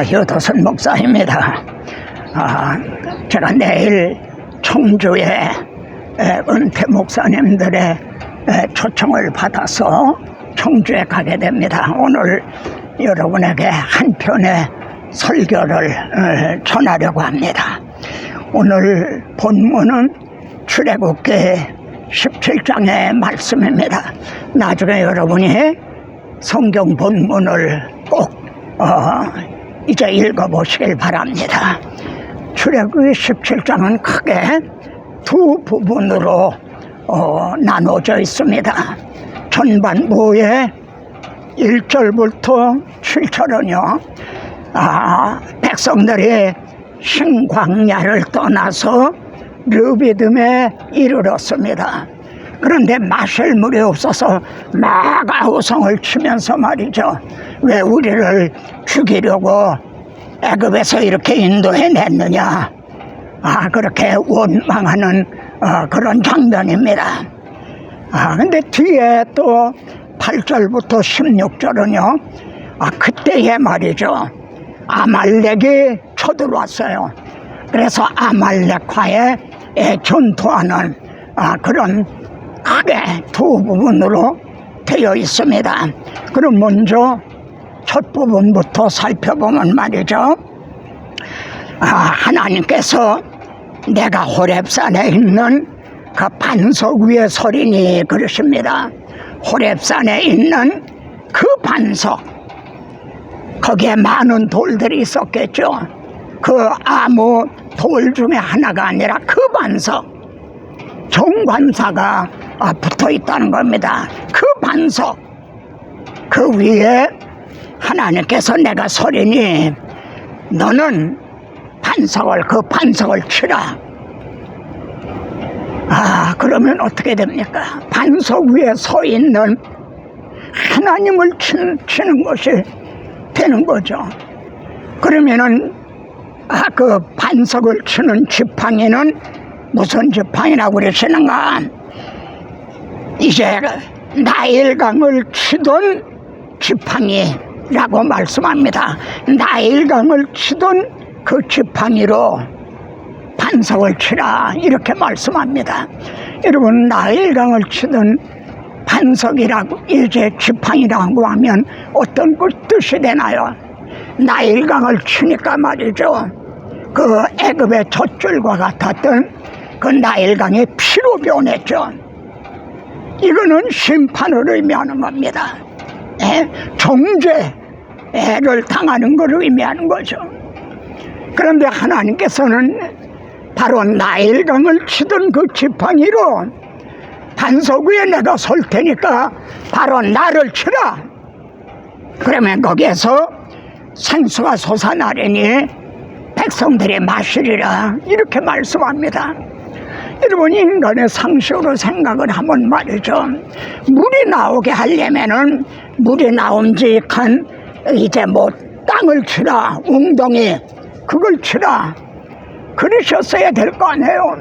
여도선 목사입니다. 제가 내일 청주에 은퇴 목사님들의 초청을 받아서 청주에 가게 됩니다. 오늘 여러분에게 한 편의 설교를 전하려고 합니다. 오늘 본문은 출애굽기 17장의 말씀입니다. 나중에 여러분이 성경 본문을 꼭 이제 읽어보시길 바랍니다. 출애굽기 17장은 크게 두 부분으로 나눠져 있습니다. 전반부에 1절부터 7절은요, 백성들이 신광야를 떠나서 르비딤에 이르렀습니다. 그런데 마실 물이 없어서 막 아우성을 치면서 말이죠. 왜 우리를 죽이려고 애굽에서 이렇게 인도해냈느냐. 그렇게 원망하는 그런 장면입니다. 근데 뒤에 또 8절부터 16절은요, 그때에 말이죠. 아말렉이 쳐들어왔어요. 그래서 아말렉과의 전투하는 그런 크게 두 부분으로 되어 있습니다. 그럼 먼저 첫 부분부터 살펴보면 말이죠. 하나님께서 내가 호렙산에 있는 그 반석 위에 서리니 그러십니다. 호렙산에 있는 그 반석, 거기에 많은 돌들이 있었겠죠. 그 아무 돌 중에 하나가 아니라 그 반석, 정관사가 붙어 있다는 겁니다. 그 반석, 그 위에 하나님께서 내가 서리니 너는 그 반석을 치라. 그러면 어떻게 됩니까? 반석 위에 서 있는 하나님을 치는 것이 되는 거죠. 그러면은 그 반석을 치는 지팡이는 무슨 지팡이라고 그러시는가? 이제 나일강을 치던 지팡이라고 말씀합니다. 나일강을 치던 그 지팡이로 반석을 치라 이렇게 말씀합니다. 여러분, 나일강을 치던 반석이라고 이제 지팡이라고 하면 어떤 뜻이 되나요? 나일강을 치니까 말이죠. 그 애굽의 젖줄과 같았던 그 나일강이 피로 변했죠. 이거는 심판을 의미하는 겁니다. 정죄를 당하는 걸 의미하는 거죠. 그런데 하나님께서는 바로 나일강을 치던 그 지팡이로 반석 위에 내가 설 테니까 바로 나를 치라. 그러면 거기에서 생수가 솟아나리니 백성들이 마시리라 이렇게 말씀합니다. 여러분, 인간의 상식으로 생각을 하면 말이죠. 물이 나오게 하려면은 물이 나옴직한 이제 땅을 치라, 웅덩이 그걸 치라 그러셨어야 될 거 아니에요.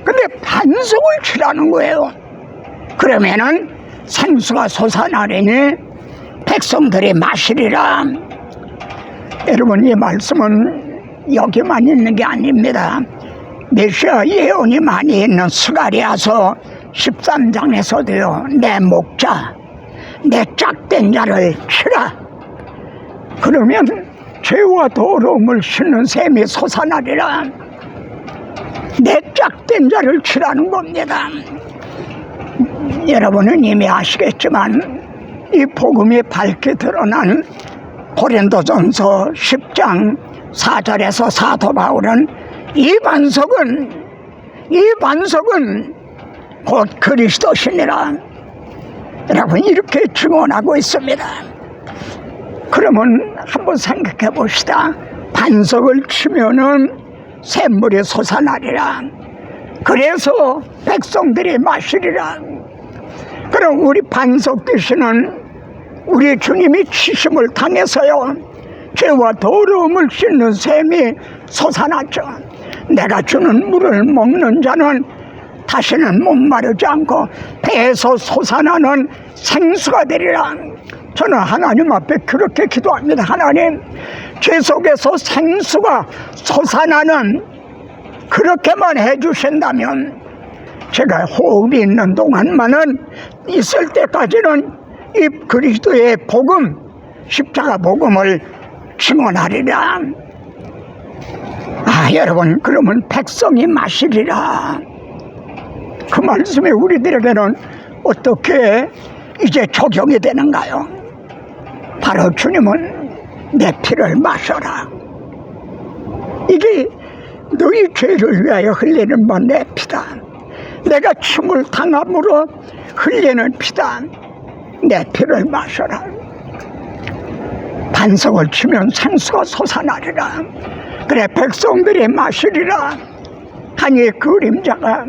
근데 반석을 치라는 거예요. 그러면은 생수가 솟아나리니 백성들이 마시리라. 여러분, 이 말씀은 여기만 있는 게 아닙니다. 메시아 예언이 많이 있는 스가랴서 13장에서도요. 내 목자, 내 짝된 자를 치라. 그러면 죄와 더러움을 씻는 샘이 솟아나리라. 내 짝된 자를 치라는 겁니다. 여러분은 이미 아시겠지만 이 복음이 밝게 드러난 고린도전서 10장 4절에서 사도 바울은 이 반석은 곧 그리스도시니라. 여러분, 이렇게 증언하고 있습니다. 그러면 한번 생각해 봅시다. 반석을 치면은 샘물이 솟아나리라. 그래서 백성들이 마시리라. 그럼 우리 반석 되시는 우리 주님이 치심을 당해서요, 죄와 더러움을 씻는 샘이 솟아났죠. 내가 주는 물을 먹는 자는 다시는 목마르지 않고 배에서 솟아나는 생수가 되리라. 저는 하나님 앞에 그렇게 기도합니다. 하나님, 제 속에서 생수가 솟아나는, 그렇게만 해주신다면 제가 호흡이 있는 동안만은, 있을 때까지는 이 그리스도의 복음, 십자가 복음을 증언하리라. 여러분, 그러면 백성이 마시리라. 그 말씀이 우리들에게는 어떻게 이제 적용이 되는가요? 바로 주님은 내 피를 마셔라. 이게 너희 죄를 위하여 흘리는 바 내 피다. 내가 침을 당함으로 흘리는 피다. 내 피를 마셔라. 반석을 치면 생수가 솟아나리라. 그래, 백성들이 마시리라 하니 그림자가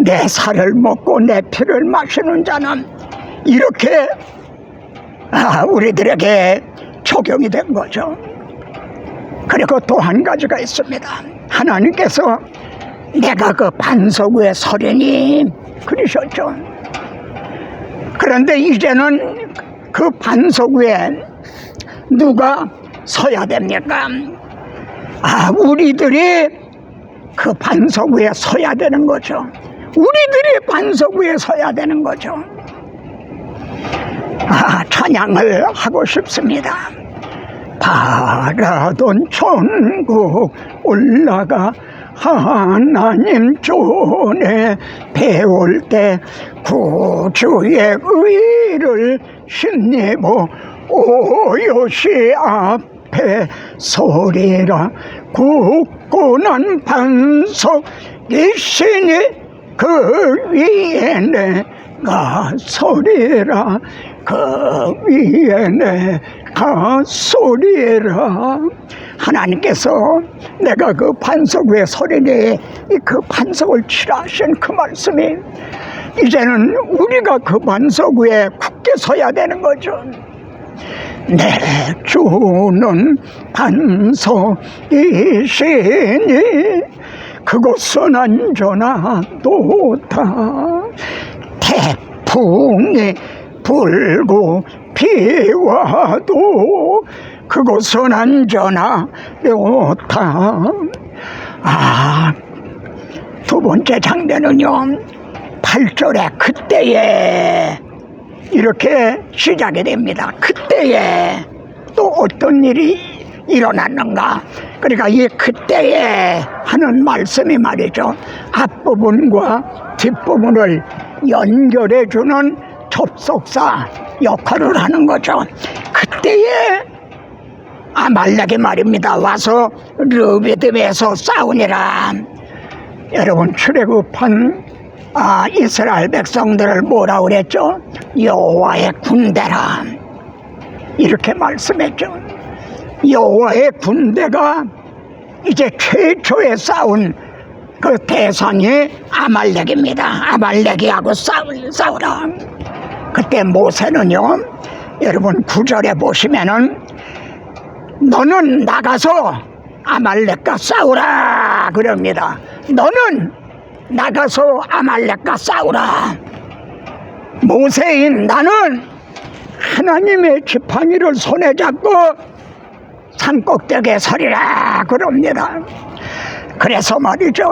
내 살을 먹고 내 피를 마시는 자는, 이렇게 우리들에게 적용이 된 거죠. 그리고 또 한 가지가 있습니다. 하나님께서 내가 그 반석 위에 서리니 그러셨죠. 그런데 이제는 그 반석 위에 누가 서야 됩니까? 우리들이 그 반석 위에 서야 되는 거죠. 우리들이 반석 위에 서야 되는 거죠. 찬양을 하고 싶습니다. 바라던 천국 올라가 하나님 존에 배울 때 구주의 의를 신입어 오롯이 앞에 서리라. 굳건한 반석이시니 그 위에 내가 서리라. 그 위에 내가 서리라. 하나님께서 내가 그 반석 위에 서리니, 그 반석을 치라 하신 그 말씀이, 이제는 우리가 그 반석 위에 굳게 서야 되는 거죠. 내 주는 반석이시니 그곳은 안전하도다. 태풍이 불고 비와도 그곳은 안전하도다. 두 번째 장면은요, 8절에 그때에 이렇게 시작이 됩니다. 그때에 또 어떤 일이 일어났는가? 그러니까 이 그때에 하는 말씀이 말이죠, 앞부분과 뒷부분을 연결해주는 접속사 역할을 하는 거죠. 그때에 아말렉이 말입니다, 와서 르비딤에서 싸우니라. 여러분, 출애굽한 이스라엘 백성들을 뭐라 그랬죠? 여호와의 군대라, 이렇게 말씀했죠. 여호와의 군대가 이제 최초에 싸운 그 대상이 아말렉입니다. 아말렉이하고 싸우라. 그때 모세는요, 여러분 9절에 보시면은 너는 나가서 아말렉과 싸우라 그럽니다. 너는 나가서 아말렉과 싸우라. 모세인 나는 하나님의 지팡이를 손에 잡고 산 꼭대기에 서리라 그럽니다. 그래서 말이죠,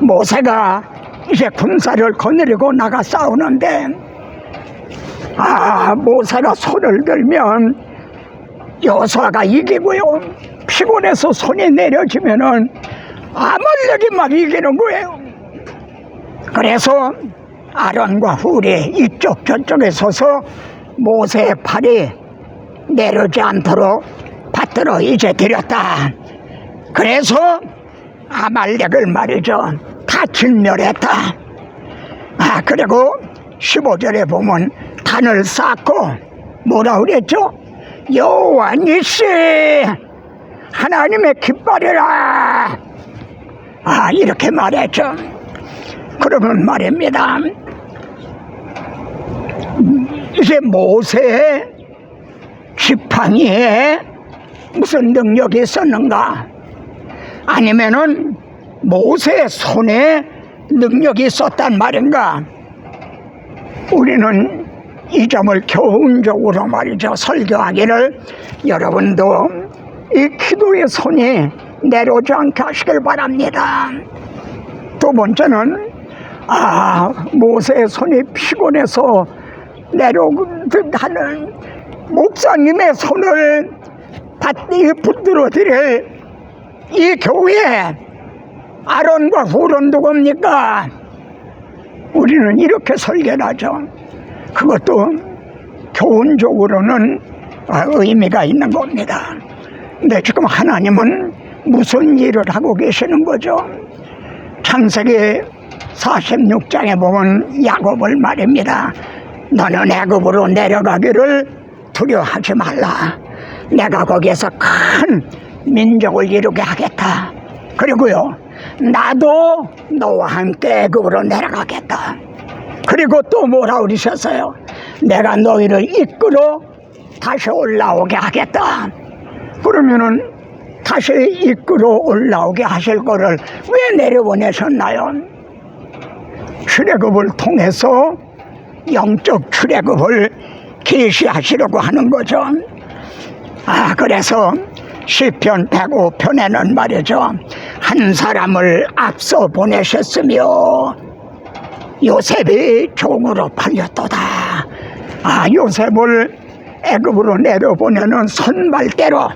모세가 이제 군사를 거느리고 나가 싸우는데, 모세가 손을 들면 여호수아가 이기고요, 피곤해서 손이 내려지면은 아말렉이 막 이기는 거예요. 그래서 아론과 훌이 이쪽 저쪽에 서서 모세의 팔이 내려지 않도록 받들어 이제 들였다. 그래서 아말렉을 말이죠, 다 진멸했다. 그리고 15절에 보면 단을 쌓고 뭐라 그랬죠? 여호와 니시 하나님의 깃발이라, 이렇게 말했죠. 그러면 말입니다, 이제 모세의 지팡이에 무슨 능력이 있었는가? 아니면은 모세의 손에 능력이 있었단 말인가? 우리는 이 점을 교훈적으로 말이죠 설교하기를 여러분도 이 기도의 손이 내려오지 않게 하시길 바랍니다. 두 번째는 모세의 손이 피곤해서 내려오듯 하는 목사님의 손을 붙들어 드릴 이 교회 아론과 후론 누굽니까? 우리는 이렇게 설계를 하죠. 그것도 교훈적으로는 의미가 있는 겁니다. 근데 지금 하나님은 무슨 일을 하고 계시는 거죠? 창세기 46장에 보면 야곱을 말입니다. 너는 애굽으로 내려가기를 두려워하지 말라. 내가 거기에서 큰 민족을 이루게 하겠다. 그리고요, 나도 너와 함께 애굽으로 내려가겠다. 그리고 또 뭐라 그러셨어요? 내가 너희를 이끌어 다시 올라오게 하겠다. 그러면은 다시 이끌어 올라오게 하실 거를 왜 내려보내셨나요? 출애굽을 통해서 영적 출애굽을 계시하시려고 하는 거죠. 그래서 시편 105편에는 말이죠, 한 사람을 앞서 보내셨으며 요셉이 종으로 팔렸도다. 요셉을 애굽으로 내려보내는 선발대로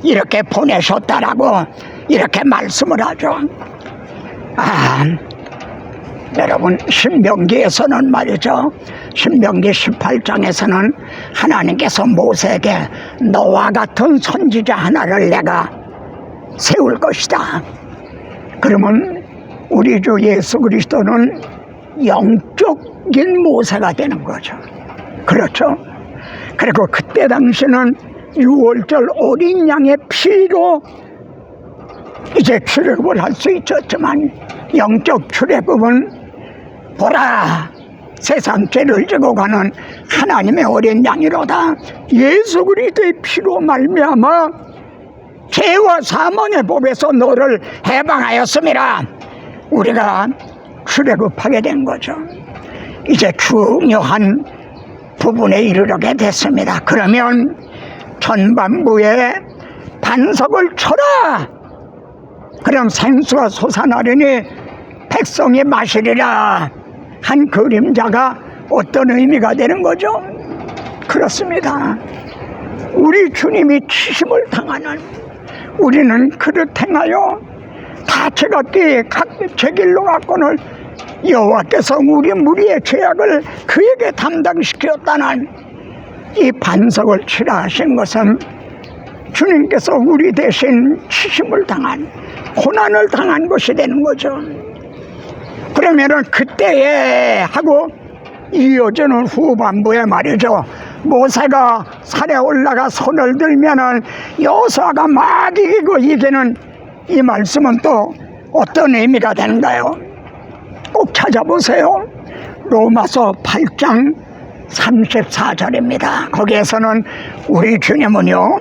이렇게 보내셨다라고 이렇게 말씀을 하죠. 여러분, 신명기에서는 말이죠, 신명기 18장에서는 하나님께서 모세에게 너와 같은 선지자 하나를 내가 세울 것이다. 그러면 우리 주 예수 그리스도는 영적인 모세가 되는 거죠. 그렇죠? 그리고 그때 당시는 6월절 어린 양의 피로 이제 출애굽을 할 수 있었지만 영적 출애굽은 보라, 세상 죄를 지고 가는 하나님의 어린 양이로다. 예수 그리스도의 피로 말미암아 죄와 사망의 법에서 너를 해방하였음이라. 우리가 출애굽하게 된 거죠. 이제 중요한 부분에 이르게 됐습니다. 그러면 전반부에 반석을 쳐라. 그럼 생수가 솟아나려니 백성이 마시리라 한 그림자가 어떤 의미가 되는 거죠? 그렇습니다. 우리 주님이 치심을 당하는 우리는 그릇 행하여 다 제각기 각 제 길로 갔거늘 여호와께서 우리 무리의 죄악을 그에게 담당시켰다는 이 반석을 치라 하신 것은 주님께서 우리 대신 치심을 당한, 고난을 당한 것이 되는 거죠. 그러면은 그때에 하고 이어지는 후반부에 말이죠, 모세가 산에 올라가 손을 들면은 여호수아가 막 이기고 이기는 이 말씀은 또 어떤 의미가 되는가요? 꼭 찾아보세요. 로마서 8장 34절입니다. 거기에서는 우리 주님은요,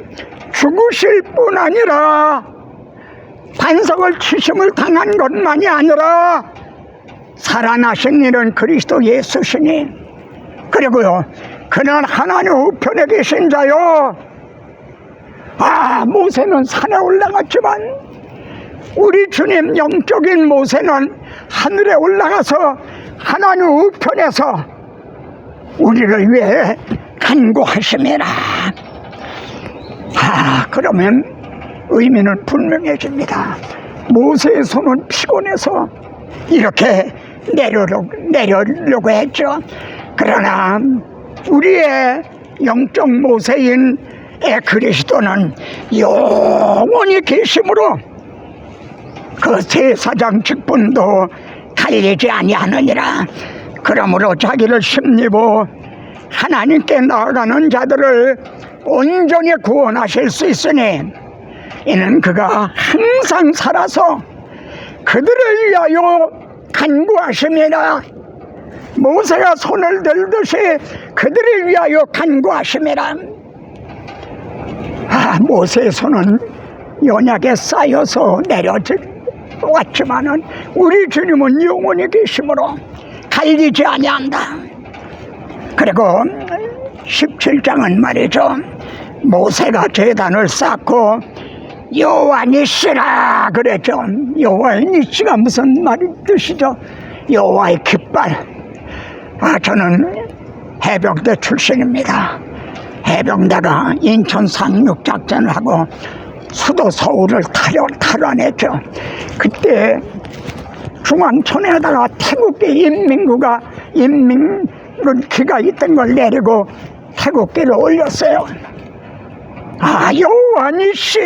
죽으실 뿐 아니라 반석을 치심을 당한 것만이 아니라 살아나신 이는 그리스도 예수시니, 그리고요, 그는 하나님 우편에 계신 자요. 모세는 산에 올라갔지만 우리 주님 영적인 모세는 하늘에 올라가서 하나님 우편에서 우리를 위해 간구하심이라. 그러면 의미는 분명해집니다. 모세의 손은 피곤해서 이렇게 내려려고 했죠. 그러나 우리의 영적 모세인 그리스도는 영원히 계심으로 그 제사장 직분도 갈리지 아니하느니라. 그러므로 자기를 힘입어 하나님께 나아가는 자들을 온전히 구원하실 수 있으니 이는 그가 항상 살아서 그들을 위하여 간구하심이라. 모세가 손을 들듯이 그들을 위하여 간구하심이라. 모세의 손은 연약에 쌓여서 내려왔지만은 우리 주님은 영원히 계심으로 갈리지 아니한다. 그리고 17장은 말이죠, 모세가 제단을 쌓고 여호와 니시라 그랬죠. 여호와의 니시가 무슨 말이 뜻이죠? 여호와의 깃발. 저는 해병대 출신입니다. 해병대가 인천 상륙 작전을 하고 수도 서울을 탈환했죠. 그때 중앙천에다가 태국계 인민기가 있던 걸 내리고 태국계를 올렸어요. 여호와 니시.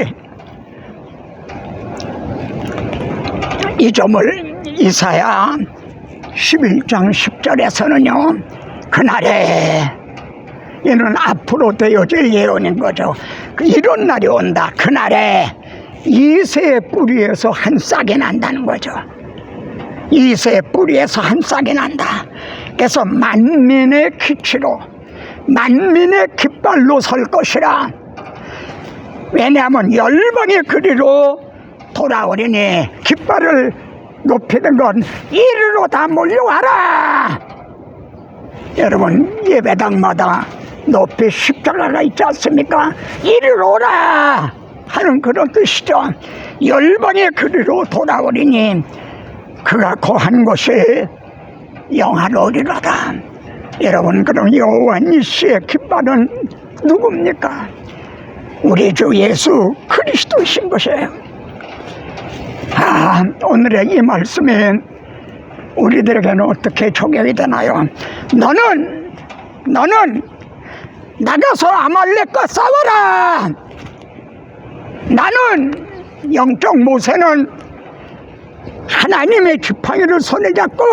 이 점을 이사야 11장 10절에서는요, 그날에, 이는 앞으로 되어질 예언인 거죠. 이런 날이 온다. 그날에 이새의 뿌리에서 한 싹이 난다는 거죠. 이새의 뿌리에서 한 싹이 난다. 그래서 만민의 기치로, 만민의 깃발로 설 것이라. 왜냐하면 열방의 그리로 돌아오리니, 깃발을 높이는 건 이리로 다 몰려와라. 여러분, 예배당마다 높이 십자가가 있지 않습니까? 이리로 오라 하는 그런 뜻이죠. 열방의 그리로 돌아오리니 그가 거한 곳이 영화로우리로다. 여러분, 그럼 여호와 니시의 깃발은 누굽니까? 우리 주 예수 그리스도이신 것이에요. 오늘의 이 말씀이 우리들에게는 어떻게 적용이 되나요? 너는 나가서 아말렉과 싸워라. 나는 영적 모세는 하나님의 지팡이를 손에 잡고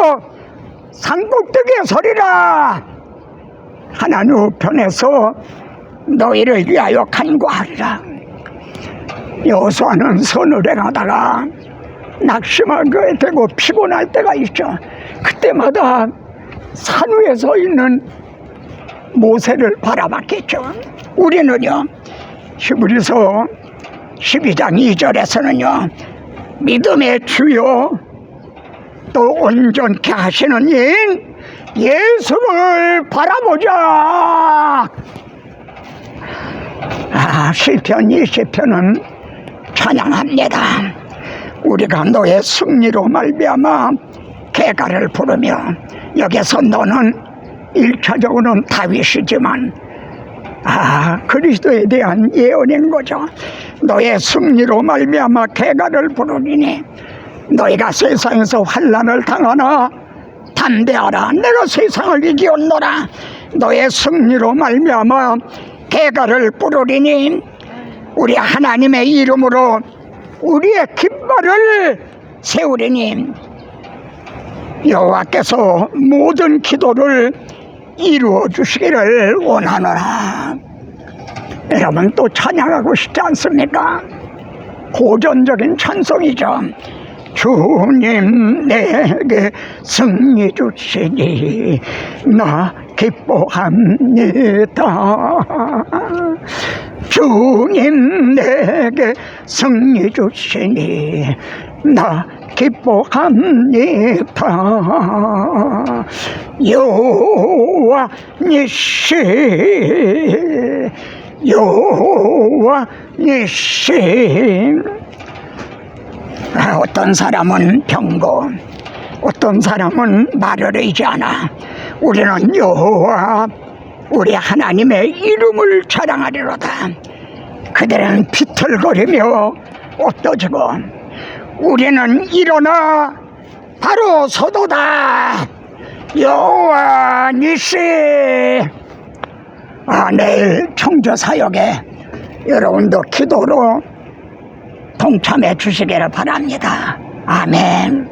산꼭대기에 서리라. 하나님 우편에서 너희를 위하여 간구하리라. 여호수아는 선을 행하다가 낙심하게 되고 피곤할 때가 있죠. 그때마다 산 위에 서 있는 모세를 바라봤겠죠. 우리는요, 히브리서 12장 2절에서는요, 믿음의 주요 또 온전케 하시는 이인 예수를 바라보자. 시편 20편은 찬양합니다. 우리가 너의 승리로 말미암아 개가를 부르며, 여기서 너는 1차적으로는 다윗이지만 그리스도에 대한 예언인 거죠. 너의 승리로 말미암아 개가를 부르리니 너희가 세상에서 환난을 당하나 담대하라. 내가 세상을 이기었노라. 너의 승리로 말미암아 개가를 부르리니 우리 하나님의 이름으로 우리의 깃발을 세우리니 여호와께서 모든 기도를 이루어 주시기를 원하노라. 여러분, 또 찬양하고 싶지 않습니까? 고전적인 찬송이죠. 주님 내게 승리 주시니 나 기뻐합니다. 주님 내게 승리 주시니 나 기뻐합니다. 여호와 니시, 여호와 니시. 어떤 사람은 병고, 어떤 사람은 말을 하지 않아. 우리는 여호와 우리 하나님의 이름을 자랑하리로다. 그들은 비틀거리며 옷도지고 우리는 일어나 바로 서도다. 여호와 니시. 내일 청주사역에 여러분도 기도로 동참해 주시기를 바랍니다. 아멘.